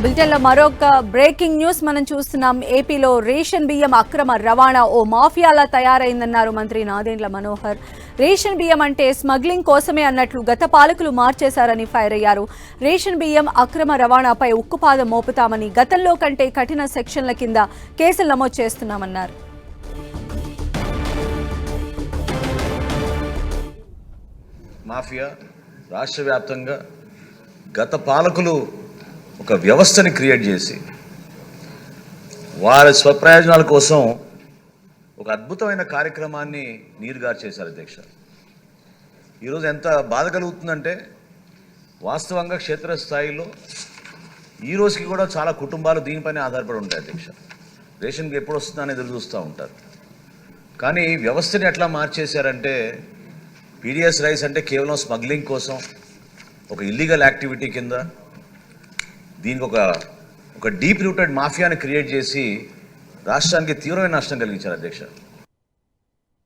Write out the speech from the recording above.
బులెటిన్లో మరొక breaking news మనం చూస్తున్నాం. ఏపీలో రేషన్ బియ్యం అక్రమ రవాణా ఓ మాఫియాలా తయారైందన్నారు మంత్రి నాదెండ్ల మనోహర్. రేషన్ బియ్యం అంటే స్మగ్లింగ్ కోసమే అన్నట్లు గత పాలకులు మార్చేశారని ఫైర్ అయ్యారు. రేషన్ బియ్యం అక్రమ రవాణాపై ఉక్కుపాదం మోపుతామని, గతంలో కంటే కఠిన సెక్షన్ల కింద కేసులు నమోదు చేస్తున్నామన్నారు. మాఫియా రాష్ట్ర వ్యాప్తంగా గత పాలకులు ఒక వ్యవస్థని క్రియేట్ చేసి వారి స్వప్రయోజనాల కోసం ఒక అద్భుతమైన కార్యక్రమాన్ని నీరుగారు చేశారు అధ్యక్ష. ఈరోజు ఎంత బాధ కలుగుతుందంటే వాస్తవంగా క్షేత్రస్థాయిలో ఈ రోజుకి కూడా చాలా కుటుంబాలు దీనిపైన ఆధారపడి ఉంటాయి అధ్యక్ష. రేషన్కి ఎప్పుడు వస్తుందని ఎదురు చూస్తూ ఉంటారు. కానీ వ్యవస్థని ఎట్లా మార్చేశారంటే పీడిఎస్ రైస్ అంటే కేవలం స్మగ్లింగ్ కోసం ఒక ఇల్లీగల్ యాక్టివిటీ కింద దీనికి ఒక డీప్ రూటెడ్ మాఫియాని క్రియేట్ చేసి రాష్ట్రానికి తీవ్రమైన నష్టం కలిగించారు అధ్యక్ష.